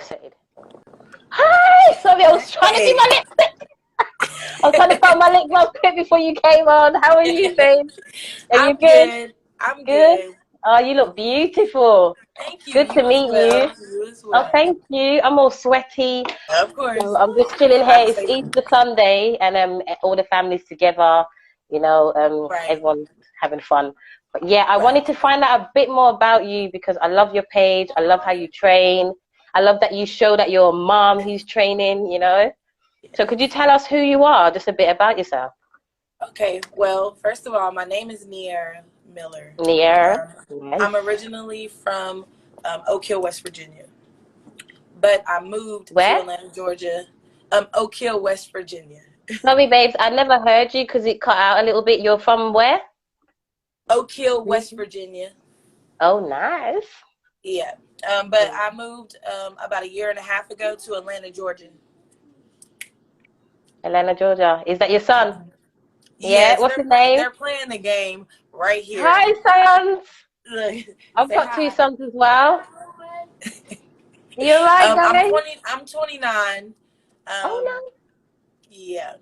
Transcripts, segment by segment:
Excited. Hi! Sorry, I was trying to do my lipstick. I was trying to find my lip gloss quick before you came on. How are you, babe? Are you good? I'm Good? good. Oh, you look beautiful. Thank you. Good to You as meet well. you. You as Oh, well. thank you. I'm all sweaty. Of course. So I'm just chilling I'd here. It's say Easter Sunday, and all the family's together. right, Everyone's having fun. But yeah, I right. wanted to find out a bit more about you because I love your page. I love how you train. I love that you show that you're a mom who's training. So could you tell us who you are, just a bit about yourself? Okay. Well, first of all, my name is Neairé Miller. Neairé. Um, I'm Nice. originally from Oak Hill, West Virginia, but I moved to Where? Atlanta, Georgia. Oak Hill, West Virginia. Sorry, babes, I never heard you because it cut out a little bit. You're from where? Oak Hill, West Virginia. Oh, nice. Yeah. But I moved about a year and a half ago to Atlanta, Georgia. Atlanta, Georgia. Is that your son? Yeah. Yes, What's his name? they're playing the game right here. Hi, sons. Look, I've say got two hi. sons as well. You alright, darling? I'm 29. Oh, Um, no. yeah.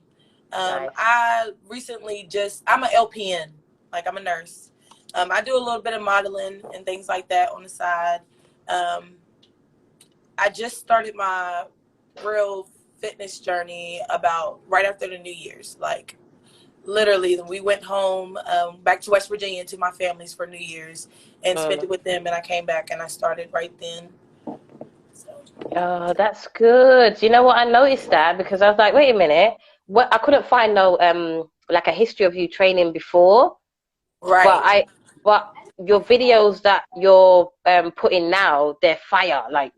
Nice. I recently I'm an LPN, like I'm a nurse. I do a little bit of modeling and things like that on the side. Um, I just started my real fitness journey about right after the New Year's. Like literally, we went home back to West Virginia to my family's for New Year's and spent it with them. And I came back and I started right then. So. Oh, that's good. You know what? I noticed that because I was like, wait a minute. What? I couldn't find no like a history of you training before, but Right. but your videos that you're putting now, they're fire. Like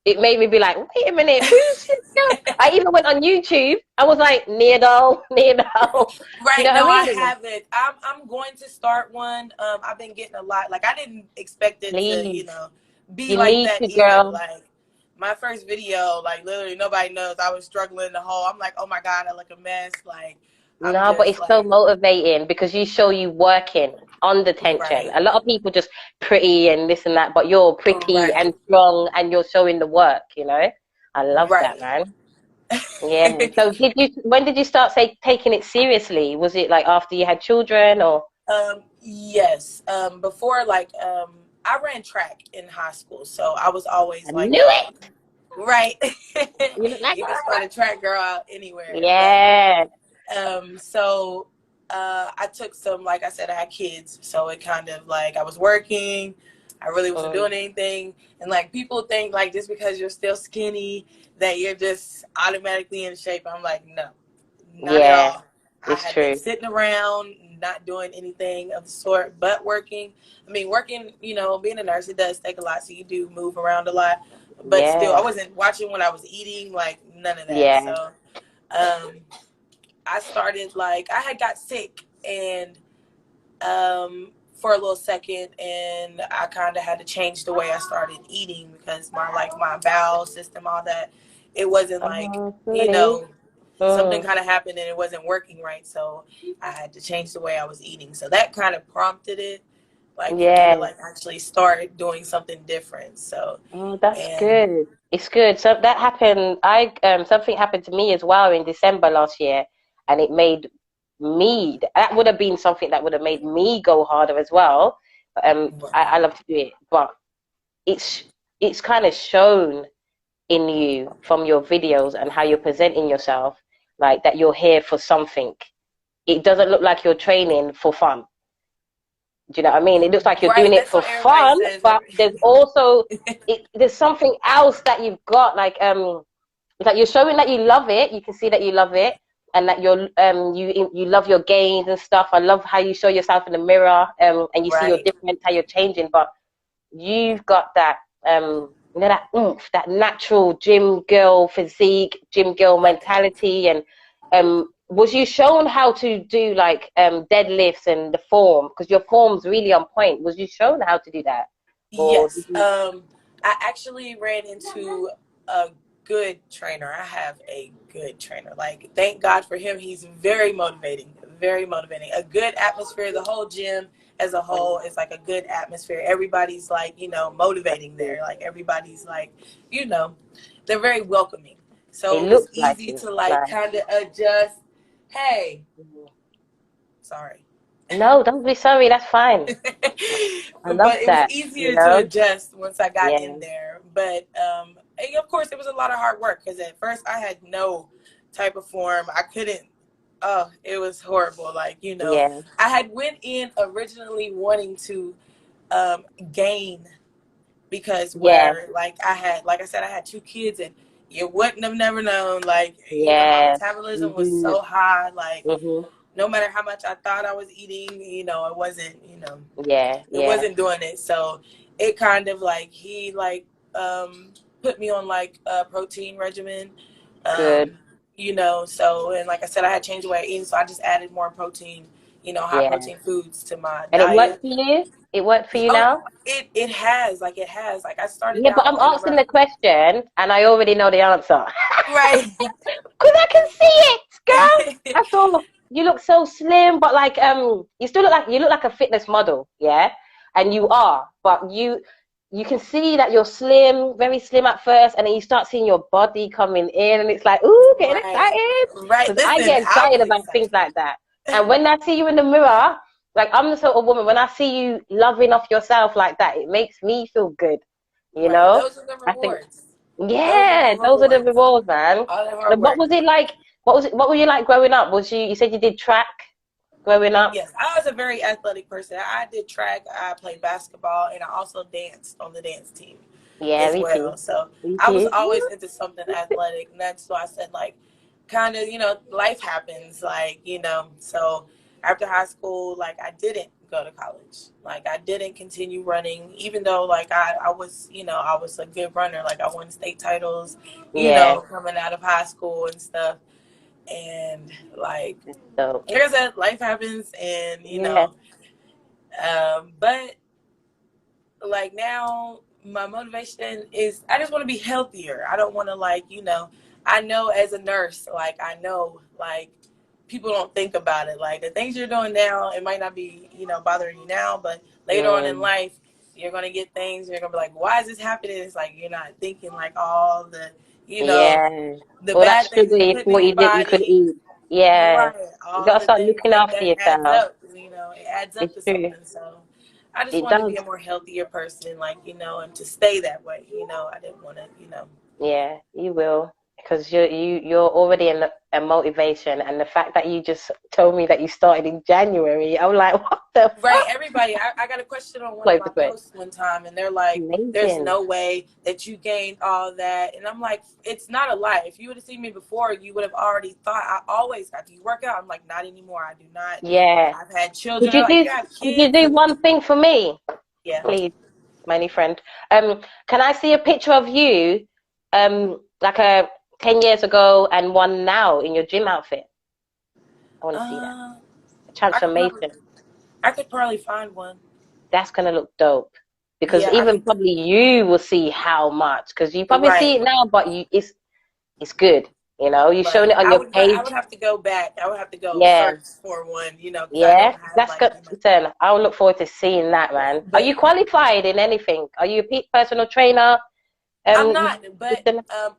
it made me be like, wait a minute, who's this girl? I even went on YouTube. I was like, Neairé. You Right. know what No, I I mean? haven't. I'm going to start one. I've been getting a lot. Like I didn't expect it to, Please, be you like need that to, either. girl. Like my first video, like literally nobody knows. I was struggling the whole. I'm like, oh my God, I look a mess. Like I'm No, but just it's so like motivating because you show you working on the tension. right, A lot of people just pretty and this and that, but you're pretty right, and strong and you're showing the work. I love that, right. man. Yeah. So when did you start taking it seriously? Was it like after you had children or? Yes. Before I ran track in high school, so I was always I like knew it. right. You look like You can spot a track girl out anywhere, but yeah. so I took some, like I said, I had kids, so it kind of like I was working, I really wasn't Mm, doing anything, and like people think like just because you're still skinny that you're just automatically in shape. I'm like, no, not at yeah, all. I it's had been true. sitting around, not doing anything of the sort, but working. I mean, working, being a nurse, it does take a lot, so you do move around a lot, but still, I Yeah. wasn't watching what I was eating, like none of that. Yeah. So, I started I had got sick and for a little second, and I kind of had to change the way I started eating because my bowel system, all that, it wasn't Oh, sorry. something Mm, kind of happened and it wasn't working right, so I had to change the way I was eating. So that kind of prompted it, like for me to yeah. actually start doing something different. So Oh, that's and good. It's good. So that happened. Something happened to me as well in December last year, and it made me. That would have been something that would have made me go harder as well. I love to do it, but it's it's kind of shown in you from your videos and how you're presenting yourself, like that you're here for something. It doesn't look like you're training for fun. Do you know what I mean? It looks like you're right, doing it that's for what everybody fun, says. but there's also there's something else that you've got. Like you're showing that you love it. You can see that you love it, and that you love your gains and stuff. I love how you show yourself in the mirror, and you see your Right, difference, how you're changing. But you've got that that oomph, that natural gym girl physique, gym girl right. mentality, and was you shown how to do like deadlifts and the form? Because your form's really on point. Was you shown how to do that, or did Yes. you? I actually ran into a good trainer. I have a good trainer. Like, thank God for him. He's very motivating, very motivating. A good atmosphere. The whole gym as a whole is like a good atmosphere. Everybody's like, motivating there. Like everybody's like, you know. they're very welcoming. So It it was looks like easy it. to like Nice. kind of adjust. Hey, Mhm. sorry. No, don't be sorry. That's fine. I love But it was that. You easier to know? adjust once I got Yeah. in there. But and of course, it was a lot of hard work because at first I had no type of form. I couldn't. Oh, it was horrible. Like, you know, Yeah. I had went in originally wanting to gain because Yeah. where like I had, like I said, I had two kids and you wouldn't have never known. Like, you know, my Yes. metabolism was Mhm. so high. Like, Mhm. no matter how much I thought I was eating, you know, it wasn't, Yeah. it Yeah. wasn't doing it. So it kind of like, he like put me on like a protein regimen, Good. um, you know, so, and like I said, I had changed the way I eat, so I just added more protein, you know, high Yeah. protein foods to my And it worked diet. for you? It worked for you Oh, now? it has, like I started Yeah, but out I'm at asking around, the question and I already know the answer. right. Because I can see it, girl. I saw you look so slim, but like you still look like a fitness model, yeah? And you are, but you can see that you're slim, very slim at first, and then you start seeing your body coming in, and it's like, ooh, getting Right, excited. right. Because I Listen, get I excited was about things excited. like that. And when I see you in the mirror, like I'm the sort of woman, when I see you loving off yourself like that, it makes me feel good, you Right. know? Those are the I think rewards. Those are the yeah, those are the rewards. rewards, man. All that hard And what work. was it like? What were you like growing up? You said you did track growing up? Yes, I was a very athletic person. I did track, I played basketball, and I also danced on the dance team Yeah, as me too. well. So Me I was too. always into something athletic. And that's why I said, like, kind of, you know, life happens. Like, you know, so after high school, like, I didn't go to college. Like, I didn't continue running, even though, like, I was, you know, I was a good runner. Like, I won state titles, you Yeah, know, coming out of high school and stuff. And, so like I said, life happens, and you yeah, know, but like now, my motivation is I just want to be healthier. I don't want to like, you know, I know as a nurse, like I know like people don't think about it. Like the things you're doing now, it might not be, you know, bothering you now, but later on in mm, life, you're gonna get things. You're gonna be like, why is this happening? It's like you're not thinking like all the, you know, yeah. the All that bad things sugar you're you putting in thought your you could body. eat. Yeah, Right. you All gotta the start things looking that after adds yourself. up, you know, it adds up It's to true. something. So I just It wanted to be does. a more healthier person, like, you know, and to stay that way. You know, I didn't want to, you know. Yeah, you will, because you're already in a motivation, and the fact that you just told me that you started in January, I'm like, what the Right, fuck? everybody. I got a question on one of Close my to it. posts one time, and they're like, "There's Amazing. no way that you gained all that," and I'm like, "It's not a lie. If you would have seen me before, you would have already thought I always got to work out." I'm like, "Not anymore. I do not." Yeah. I've had children. Could They're you like, do "You have could you kids," do and one thing for me, yeah. please, my new friend? Can I see a picture of you, like a 10 years ago and one now in your gym outfit? I want to see that. Uh, The I could probably, transformation. I could probably find one. That's gonna look dope. Because Yeah, I even could. probably you will see how much, because you probably see Right, it now, but it's good. You know, you're showing right. it on your I page. would have to go back. I would have to go Yeah, search for one, you know, because I don't yeah. have That's like, good. you know. Listen, I will look forward to seeing that, man. Are But you qualified in anything? Are you a personal trainer? I'm You not. But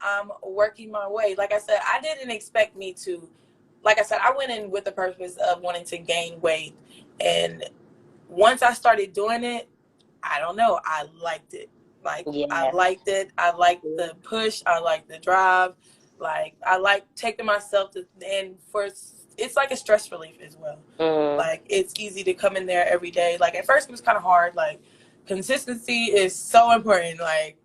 I'm working my way. Like I said, I didn't expect me to. Like I said, I went in with the purpose of wanting to gain weight, and once I started doing it, I don't know. I liked it. Like I yeah. liked it. I liked the push. I liked the drive. Like I like taking myself to, and for it's like a stress relief as well. Mm, Like it's easy to come in there every day. Like at first it was kind of hard. Like consistency is so important. Like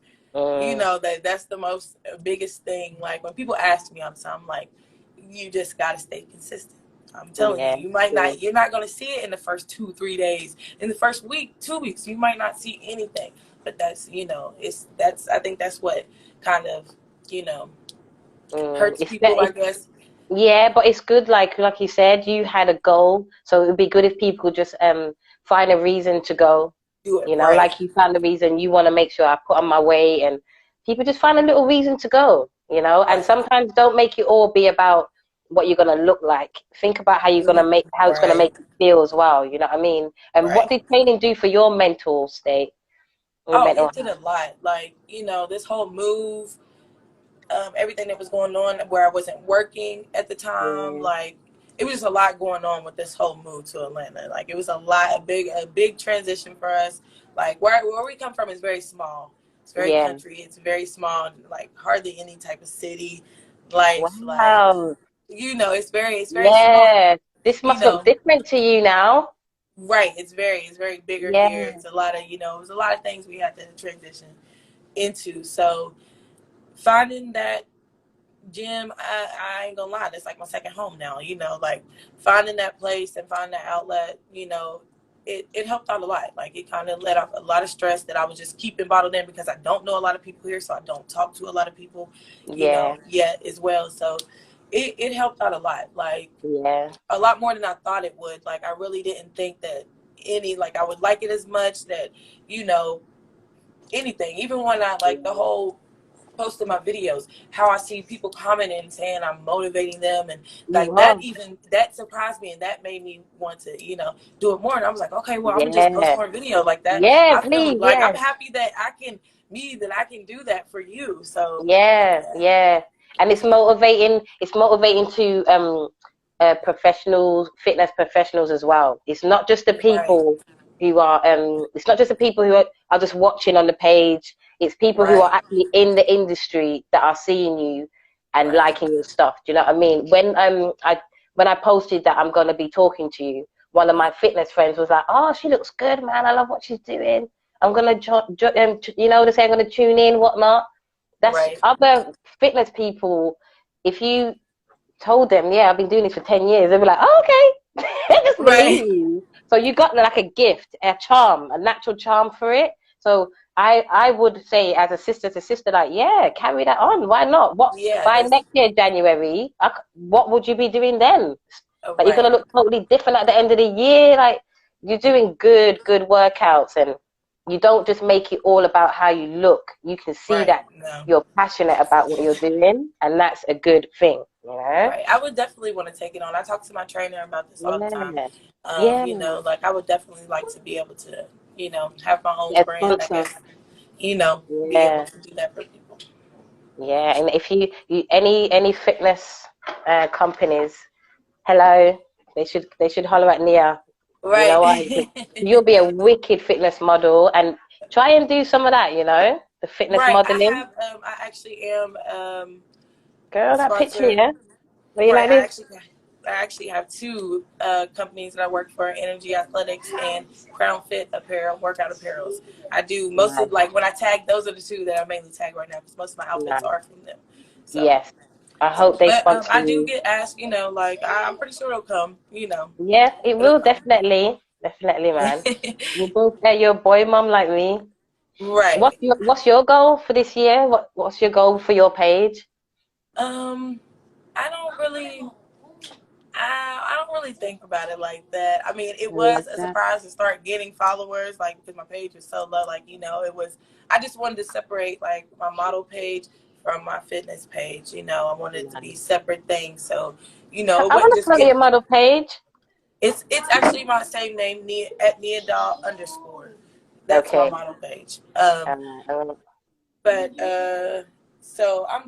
you mm, know that's the most biggest thing. Like when people ask me, I'm like, you just gotta stay consistent. I'm telling you, yeah. you might True. not, you're not gonna see it in the first 2-3 days. In the first week, 2 weeks, you might not see anything. But that's, you know, I think that's what kind of, you know, Mm. hurts people, I guess. Yeah, but it's good, like you said, you had a goal, so it would be good if people just find a reason to go. Do it You know, right. like you found a reason you want to make sure I put on my weight, and people just find a little reason to go. You know, and Right. sometimes don't make it all be about what you're gonna look like. Think about how it's gonna Right. make you feel as well. You know what I mean? And what Right. did training do for your mental state, your Oh, mental it did health? a lot. Like, you know, this whole move. everything that was going on where I wasn't working at the time. Like, it was just a lot going on with this whole move to Atlanta. Like, it was a big transition for us. Like, where we come from is very small. It's very country. It's very small, like hardly any type of city life. Like, Wow. you know, it's very small. This You must look know, different to you now. right. It's very bigger here. It's a lot of, it was a lot of things we had to transition into. So finding that gym, I ain't gonna lie, that's like my second home now. Like finding that place and finding that outlet, it helped out a lot. Like, it kind of let off a lot of stress that I was just keeping bottled in because I don't know a lot of people here, so I don't talk to a lot of people, yet as well. So it helped out a lot. Like, a lot more than I thought it would. Like, I really didn't think that I would like it as much, that, anything. Even when I, like, the whole posting my videos, how I see people commenting and saying I'm motivating them, and like that surprised me, and that made me want to do it more. And I was like, okay, well, I'm gonna just post more video like that. I feel like I'm happy that I can do that for you. So and it's motivating to fitness professionals as well. It's not just the people who are are just watching on the page. It's people who are actually in the industry that are seeing you and liking your stuff. Do you know what I mean? When I posted that I'm gonna be talking to you, one of my fitness friends was like, "Oh, she looks good, man. I love what she's doing. I'm gonna they say I'm gonna tune in, whatnot." That's other fitness people. If you told them, "Yeah, I've been doing this for 10 years," they'd be like, "Oh, okay." They just believe you. So you got like a gift, a charm, a natural charm for it. So I would say, as a sister to sister, like, carry that on. Why not? By next year, January, what would you be doing then? But you're gonna look totally different at the end of the year. Like, you're doing good workouts, and you don't just make it all about how you look. You can see that you're passionate about what you're doing, and that's a good thing. I would definitely want to take it on. I talk to my trainer about this all the time. Like, I would definitely like to be able to, have my own brand, I guess, be able to do that for people. And if you any fitness companies, hello, they should holler at Nia. You know why? You'll be a wicked fitness model, and try and do some of that. The fitness modeling. I actually am. Girl, that picture, Where you like this? I actually have two companies that I work for: Energy Athletics and Crown Fit Apparel, workout apparels. I do most of, like, when I tag, those are the two that I mainly tag right now, because most of my outfits are from them. So, yes, I hope they sponsor I do you. get asked, like, I'm pretty sure it'll come. Yeah, it will definitely, man. We'll both get your boy mom like me. Right. What's your goal for this year? What's your goal for your page? I don't really think about it like that. I mean, it was a surprise to start getting followers, like, because my page was so low. Like, I just wanted to separate, like, my model page from my fitness page. I wanted it to be separate things. So, I want to follow your model page. It's actually my same name, at Neairé _. That's my model page. So I'm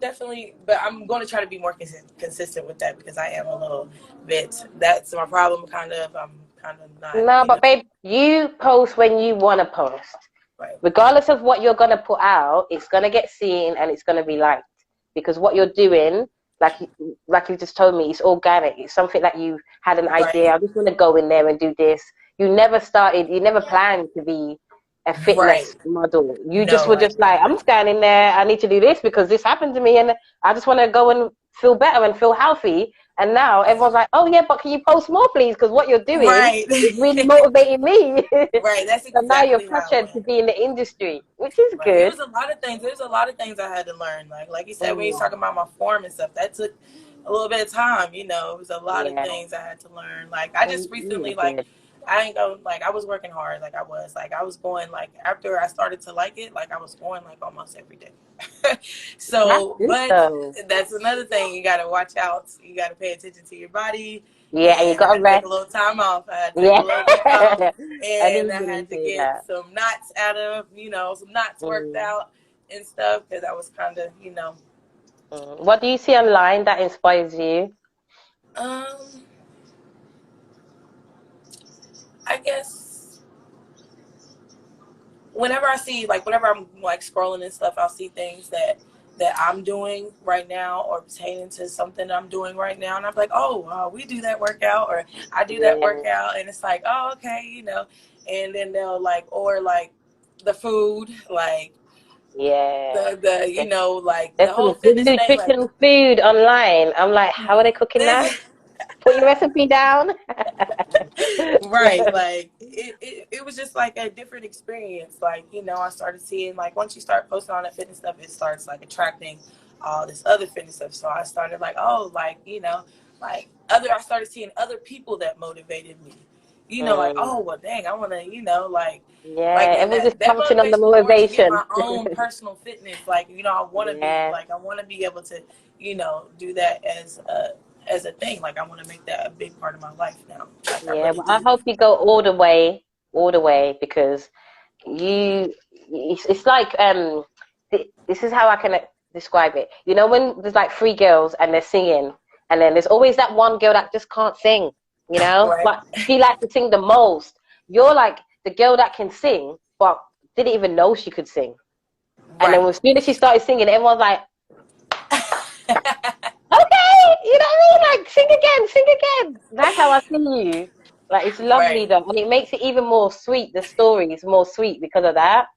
going to try to be more consistent with that, because I am a little bit, that's my problem, kind of. I'm kind of not. No, but babe, you post when you want to post. Right. Regardless of what you're going to put out, it's going to get seen and it's going to be liked. Because what you're doing, like you just told me, it's organic. It's something that you had an idea. I just want to go in there and do this. You never planned to be a fitness model. You were just like, I'm scanning there, I need to do this because this happened to me, and I just want to go and feel better and feel healthy. And now everyone's like, oh yeah, but can you post more, please? Because what you're doing is really motivating me. That's exactly. So now you're pressured to be in the industry, which is good. It was a lot of things. There's a lot of things I had to learn. Like you said, when you talking about my form and stuff, that took a little bit of time. It was a lot of things I had to learn. Like, I just recently, like, I ain't go, like, I was working hard. Like, I was going, like, after I started to like it, like, I was going, like, almost every day. So, but that's another thing. You got to watch out. You got to pay attention to your body. Yeah, and you got to take a little time off. I had to take a little week off. And I had to get some knots out of, some knots worked out and stuff, because I was kind of, What do you see online that inspires you? I guess whenever I'm like scrolling and stuff, I'll see things that I'm doing right now or pertaining to something I'm doing right now, and I'm like, oh, we do that workout, or I do that Yeah. workout, and it's like, oh, okay, and then they'll like, or like the food, like Yeah. like There's the some whole good fitness thing, like nutrition food online. I'm like, how are they cooking that? this. Put your recipe down. Right, like it was just like a different experience. Like, I started seeing, like, once you start posting on that fitness stuff, it starts like attracting all this other fitness stuff. So I started like, oh, like, I started seeing other people that motivated me, like, oh, well, dang, I want to, like, Yeah, and everyone's just that counting on the motivates me more to get motivation. my own personal fitness. Like, I want to be Yeah, like, I want to be able to, do that as a thing. Like, I want to make that a big part of my life now. Like, I yeah. really Well, I do. hope you go all the way, because it's like this is how I can describe it. You know, when there's like three girls and they're singing, and then there's always that one girl that just can't sing. You know, Right. but she likes to sing the most. You're like the girl that can sing, but didn't even know she could sing. And then Right. as soon as she started singing, everyone's like, okay, you know what I mean? Like, sing again. That's how I see you. Like, it's lovely Right. though, and it makes it even more sweet. The story is more sweet because of that.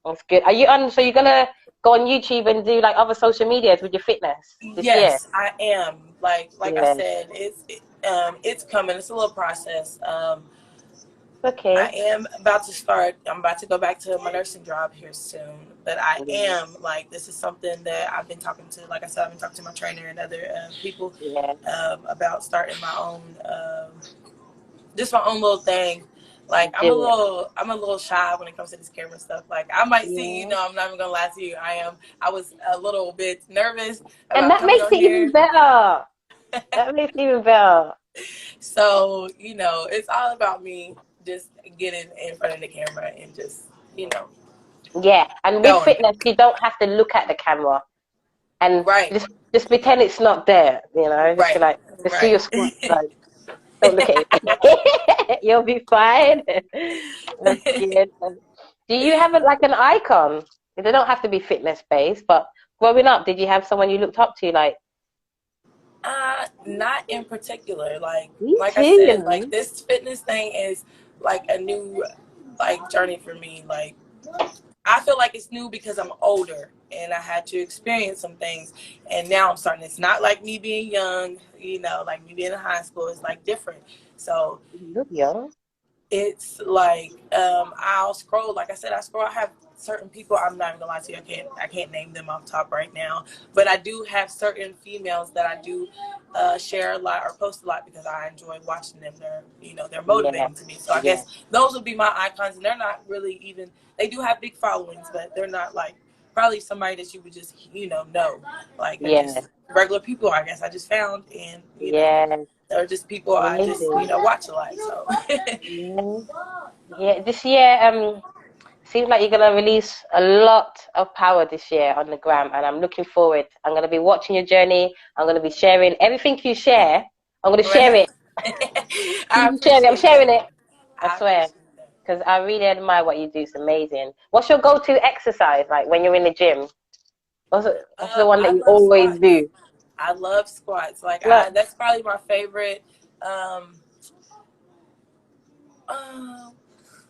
That's good. Are you on? So you're gonna go on YouTube and do like other social medias with your fitness this year? Yes, I am. Like I Yeah. said, it's coming. It's a little process. I Okay. am about to start. I'm about to go back to my nursing job here soon. But I Yeah. am, like, this is something that I've been talking to. Like I said, I've been talking to my trainer and other people Yeah. about starting my own, just my own little thing. Like, I'm a Do it. little shy when it comes to this camera stuff. Like, I might see, Yeah. I'm not even gonna lie to you. I was a little bit nervous And about that coming makes on it even here. better. That makes it even better. So, it's all about me just getting in front of the camera and just, Yeah. And with going. fitness, you don't have to look at the camera, and Right, just pretend it's not there. You know, just be right, like, just do right. your squats. Like, don't look at it. You'll be fine. That's good. Do you have like an icon? They don't have to be fitness based, but growing up, did you have someone you looked up to? Like, Not in particular. me Like too, I you said, like, know. this fitness thing is like a new, like, journey for me. Like, I feel like it's new because I'm older and I had to experience some things, and now I'm starting. It's not like me being young, like me being in high school. It's like different. So You look young. it's like, I'll scroll. Like I said, I scroll. I have certain people. I'm not even gonna lie to you. I can't name them off top right now, but I do have certain females that I do share a lot or post a lot because I enjoy watching them. They're Yeah, motivating to me. So I yeah, guess those would be my icons, and they're not really even. They do have big followings, but they're not like probably somebody that you would just know. Like, they're yeah, just regular people. I guess I just found, and yeah. they're just people I just Amazing. watch a lot. So. Yeah, yeah. This year, seems like you're gonna release a lot of power this year on the gram, and I'm looking forward. I'm gonna be watching your journey. I'm gonna be sharing everything you share. I'm gonna share Right. it. I You share it. I'm appreciate sharing that. it. I I swear, appreciate that. because I really admire what you do. It's amazing. What's your go-to exercise like when you're in the gym? What's the one that I you love always squats. do? I love squats. Like, Look, that's probably my favorite. Um, uh,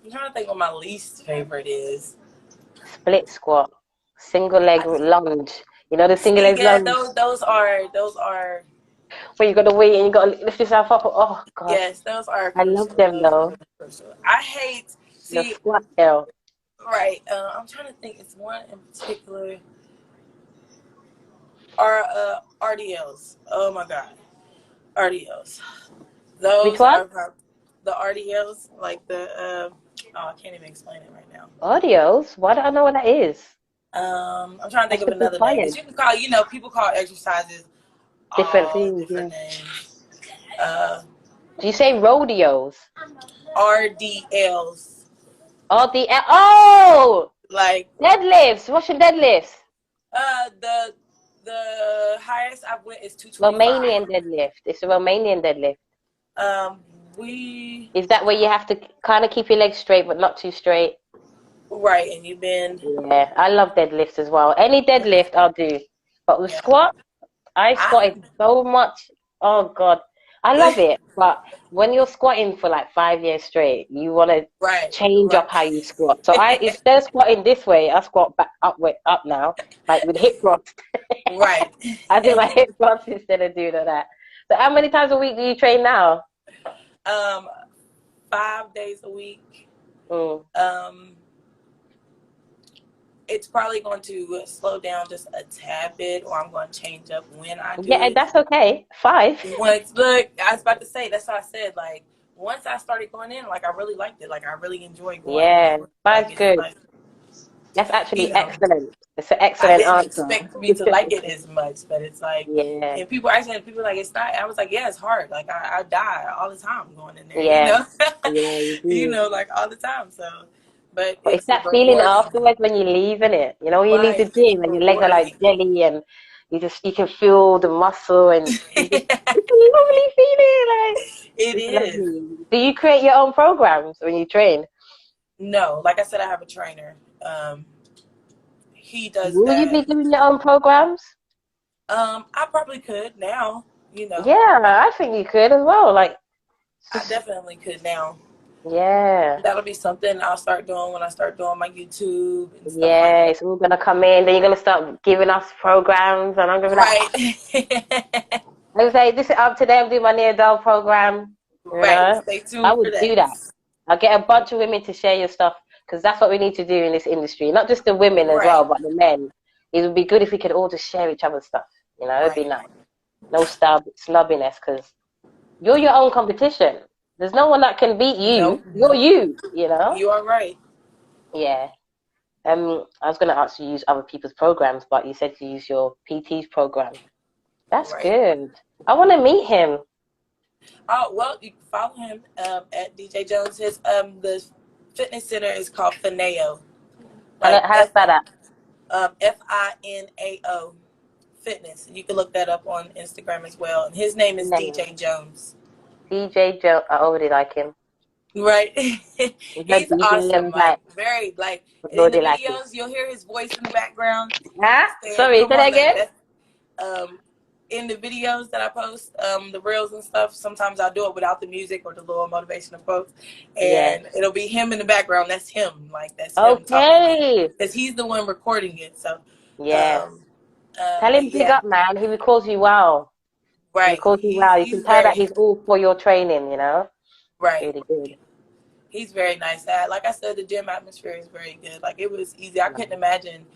I'm trying to think what my least favorite is. split squat, single leg I, lunge. You know the single see, leg yeah, lunge those are where you got to wait and you got to lift yourself up. Oh gosh, yes, those are I love crucial. them Those are though. really crucial. I hate The see squat hill. right. I'm trying to think. It's one in particular. Are RDLs. Oh my god, RDLs. Which Those one? are the RDLs, like the I can't even explain it right now. Audios? Why do I know what that is? I'm trying to I think of should be another name. Because science. you can call, people call exercises Different all things, yeah. different names. Uh, Do you say rodeos? RDLs, Oh, like deadlifts. What's your deadlifts? the highest I've went is 225. Romanian deadlift. It's a Romanian deadlift. We Is that where you have to kind of keep your legs straight but not too straight? right, and you've been Yeah, I love deadlifts as well. Any deadlift I'll do. But with yeah. squat, I squatted so much. Oh God, I love it. But when you're squatting for like 5 years straight, you want to Right, change right. up how you squat. So I, instead of squatting this way, I squat back up now, like with hip thrust. Right. I do my hip thrust instead of doing all that. So how many times a week do you train now? 5 days a week. Mm. It's probably going to slow down just a tad bit, or I'm going to change up when I do Yeah, it. that's okay. 5. Once, look, I was about to say, that's what I said. Like, once I started going in, like, I really liked it. Like, I really enjoyed going Yeah, in. Like, 5's it's good. like, That's you actually know, excellent. It's an I excellent didn't answer. expect me to like it as much, but it's like, Yeah, and people actually, people like, it's not, I was like, yeah, it's hard. Like, I die all the time going in there, you yeah, know? yeah, you You do. know, like, all the time. So, but But it's it's that feeling rewarding. afterwards when you leave, isn't it? You know, when you leave the Right. gym It's and your legs are like rewarding. jelly and you can feel the muscle and it's a lovely feeling. Like It it's is. lovely. Do you create your own programs when you train? No, like I said, I have a trainer. He does Will you be that. doing your own programs? I probably could now, you know. Yeah, I think you could as well. Like, I just, definitely could now. yeah. That'll be something I'll start doing when I start doing my YouTube and stuff like Yeah, that. it's all gonna come in. Then you're gonna start giving us programs, and I'm gonna be like, Right. I would say this is up to them. Do my Neairé program. You Right. know, Stay I tuned for would do that. that. I'll get a bunch of women to share your stuff because that's what we need to do in this industry. Not just the women as well, Right. but the men. It would be good if we could all just share each other's stuff. You know, it'd be Right. nice. No snubbiness because you're your own competition. There's no one that can beat you. Nope. You're Nope. you. You know. You are right. Yeah. I was gonna ask you to use other people's programs, but you said to use your PT's program. That's Right. good. I want to meet him. Oh, well, you can follow him at DJ Jones. His the fitness center is called Finao. Like How to spell that? FINAO Fitness. You can look that up on Instagram as well. And his name is No. DJ Jones. DJ Joe. I already like him. Right. He's a He's DJ awesome. and like, Like very like I in the already like him. videos you'll hear his voice in the background Ah, saying, sorry, say come that on, like again? that in the videos that I post, the reels and stuff, sometimes I'll do it without the music or the little motivational quotes. Yeah. And it'll be him in the background. That's him. Like that's him talking. Like Okay. because he's the one recording it. So Yes. Tell but him big yeah. up, man. He records you well. He Right. records you well. You He's can tell that very he's all for your training, you know? It's right. really good. He's very nice. Like I said, the gym atmosphere is very good. Like it was easy. I couldn't imagine,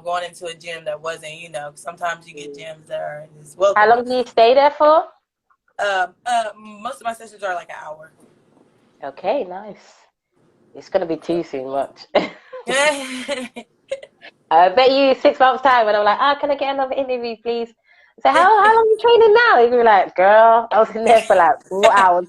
going into a gym that wasn't, sometimes you get gyms that are just How long welcoming. do you stay there for? Most of my sessions are like an hour. Okay, nice. It's going to be too soon, much. I bet you 6 months time when I'm like, can I get another interview, please? So how long are you training now? You'd be like, girl, I was in there for like 4 hours.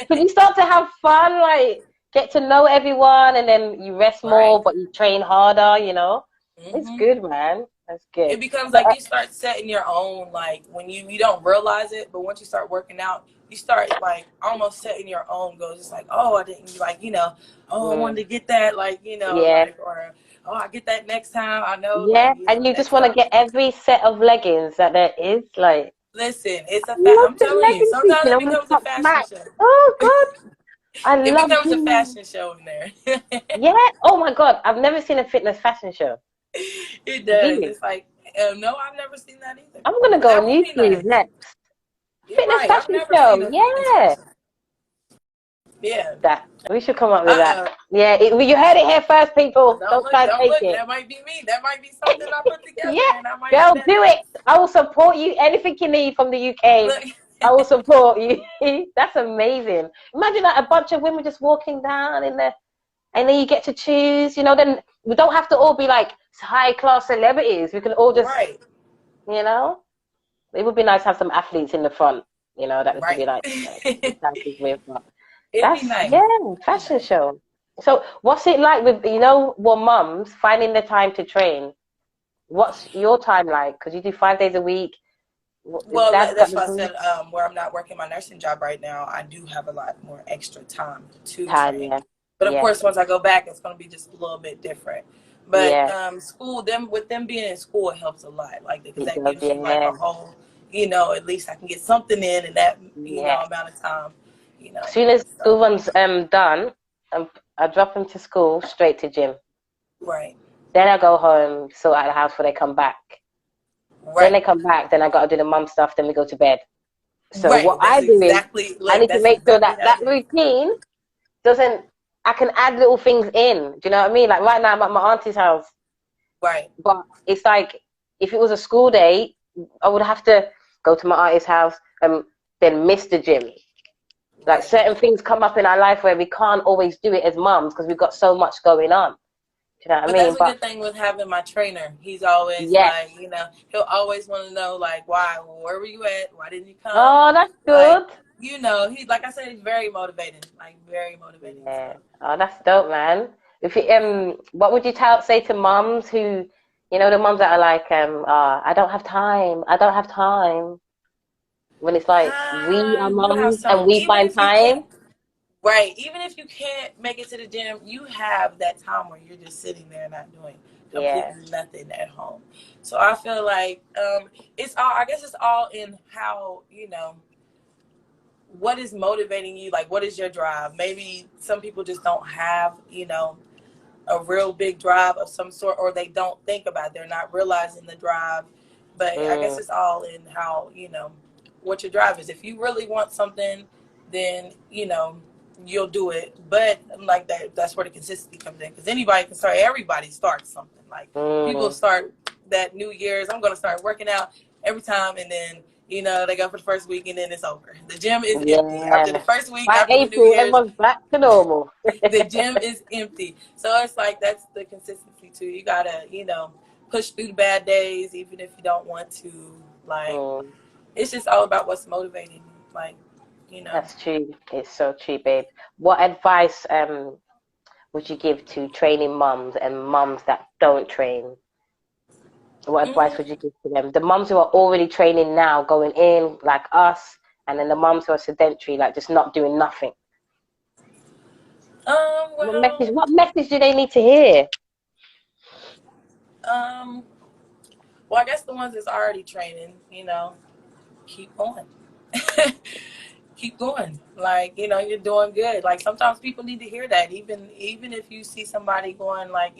But you start to have fun, like get to know everyone, and then you rest Right. more, but you train harder. You know, it's Mm-hmm. good, man. That's good. It becomes like you start setting your own, like when you don't realize it, but once you start working out, you start like almost setting your own goals. It's like, oh, I didn't I wanted to get that, Yeah, or oh, I get that next time. I know, yeah, and you just next want to time. get every set of leggings that there is. Like, Listen, it's a I love I'm the telling you, leggings, sometimes you it know, when becomes it's a top fashion smack. show. Oh God, I It love becomes a jeans. fashion show in there. Yeah. Oh my God, I've never seen a fitness fashion show. It does. Really? It's like, no, I've never seen that either. I'm gonna go That on would be YouTube nice. next. You're Fitness right. I've fashion never show. seen a fitness Yeah. fashion. Yeah. That we should come up with that. Yeah, you heard it here first, people. Don't try and Don't take look. it. That might be me. That might be something I put together, Yeah, and I might be girl, that do it. nice. I will support you. Anything you need from the UK, Look. I will support you. That's amazing. Imagine that a bunch of women just walking down in there, and then you get to choose. You know, then we don't have to all be like high class celebrities. We can all just, Right. you know, it would be nice to have some athletes in the front. You know, that we could be Right. like dances with. But It'd be that's nice. fashion show. So what's it like with what mums finding the time to train? What's your time like? Because you do 5 days a week. Is Well, Dad got that's the why I said where I'm not working my nursing job right now, I do have a lot more extra time to time? train. Yeah, But of yeah, course, once I go back, it's going to be just a little bit different. But yeah. school, with them being in school, it helps a lot. Like, because It that does. gives you like Yeah, a whole, at least I can get something in that, yeah. amount of time, As soon as So, school runs done, I drop them to school straight to gym. right, Then I go home, sort out the house before they come back. Then they right, come back. Then I got to do the mum stuff. Then we go to bed. So what right. That's I do is exactly, I look, need to that's make sure exactly that how that it is. routine doesn't. I can add little things in. Do you know what I mean? Like right now, I'm at my auntie's house, Right. but it's like if it was a school day, I would have to go to my auntie's house and then miss the gym. Like Right. certain things come up in our life where we can't always do it as mums because we've got so much going on. Do you know what I But mean? that's a But good thing with having my trainer. He's always yes. like, he'll always want to know, like, why, where were you at? Why didn't you come? Oh, that's Like, good. he's, like I said, he's very motivating, like, very motivating. Yeah. So, Oh, that's dope, man. If you, what would you say to mums who, the mums that are like, I don't have time. I don't have time. When it's like we are you have mums and some, we even find if you can't, time. right, even if you can't make it to the gym, you have that time where you're just sitting there not doing Yeah. completely nothing at home. So I feel like I guess it's all in how, what is motivating you? Like, what is your drive? Maybe some people just don't have, a real big drive of some sort, or they don't think about it. They're not realizing the drive. But I guess Mm, it's all in how, what your drive is. If you really want something, then, you'll do it. But like that's where the consistency comes in. Because anybody can start, everybody starts something. Like, people mm. start that New Year's, I'm going to start working out every time, and then they go for the first week and then it's over. The gym is empty. After the Yeah. first week, By after the New April, Year's, everyone's back to normal. the gym is empty. So it's like that's the consistency too. You gotta, push through the bad days, even if you don't want to. Like, Mm. it's just all about what's motivating. Like, That's true. It's so true, babe. What advice would you give to training mums and mums that don't train? What advice would you give to them? The mums who are already training now, going in like us, and then the mums who are sedentary, like just not doing nothing. What message? Well, What message do they need to hear? um, well, I guess the ones that's already training, keep going. Keep going. Like, you're doing good. Like, sometimes people need to hear that. Even if you see somebody going, like,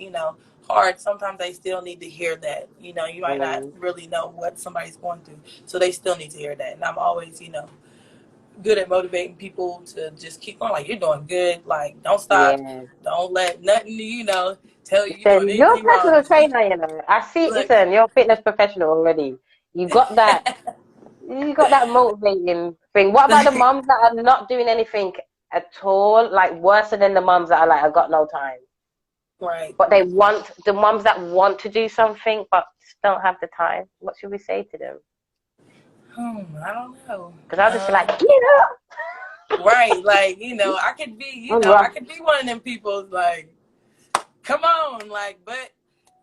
hard, sometimes they still need to hear that. You might not Mm, really know what somebody's going through, so they still need to hear that. And I'm always, good at motivating people to just keep going. Like, you're doing good. Like, don't stop. yeah. Don't let nothing, tell you you're doing Listen, you're a anything wrong. personal trainer, I see. Look. Listen, you're a fitness professional already. You got that. You got that motivating thing. What about the moms that are not doing anything at all? Like worse than the moms that are like, I got no time. Right. But the moms that want to do something but just don't have the time. What should we say to them? I don't know. Because I'll just be like, get up. Right. Like, I could be, I'm I rough. could be one of them people like, come on. Like, but,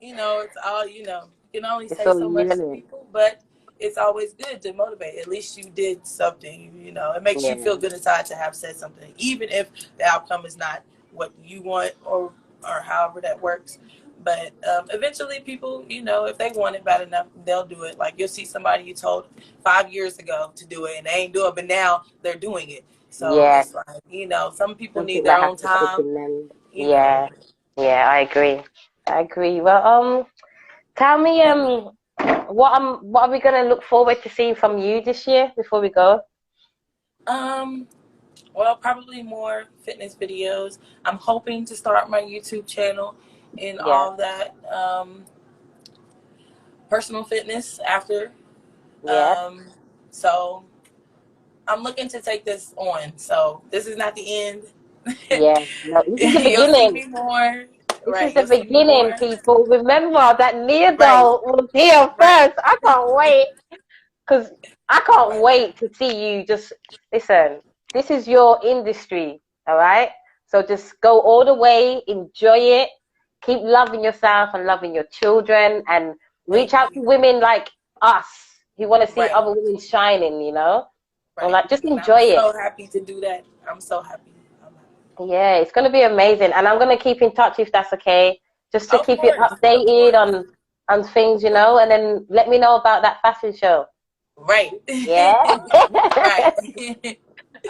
it's all, you can only It's say all so you, much to isn't people, but it's always good to motivate. At least you did something, it makes you it? feel good inside to have said something, even if the outcome is not what you want or however that works. But eventually people, if they want it bad enough, they'll do it. Like, you'll see somebody you told 5 years ago to do it and they ain't do it, but now they're doing it. So Yeah. it's like, some people need Something their that has own to click time, in them. you know. Yeah. Yeah, I agree. I agree. Well, tell me, what are we gonna look forward to seeing from you this year before we go? Um, well, probably more fitness videos. I'm hoping to start my YouTube channel and Yeah, all that. Personal fitness after. yeah, Um, so I'm looking to take this on. So this is not the end. yeah. No, this is the You'll see beginning. me more. This is Right. the You'll see me beginning, more. people. Remember that Neairé Right. was here Right. first. I can't wait because I can't Right. wait to see you. Just listen. This is your industry, all right? So just go all the way, enjoy it, keep loving yourself and loving your children, and reach out to women like us who want to see Right. other women shining, you know? Right. And like, just And enjoy it. I'm so happy to do that. I'm so happy. Yeah, it's going to be amazing. And I'm going to keep in touch if that's okay. Just to Of keep you course. updated on things, you know? And then let me know about that fashion show. Right. Yeah. Right.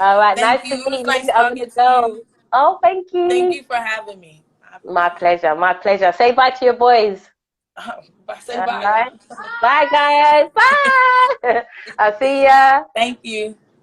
All right. Thank Nice to you. It meet was you. nice I'm going to talking to go. you. Oh, thank Thank you. you for having me. My pleasure. My pleasure. Say bye to your boys. Say All bye, right. y'all. Bye, guys. Bye. I'll see ya. Thank you.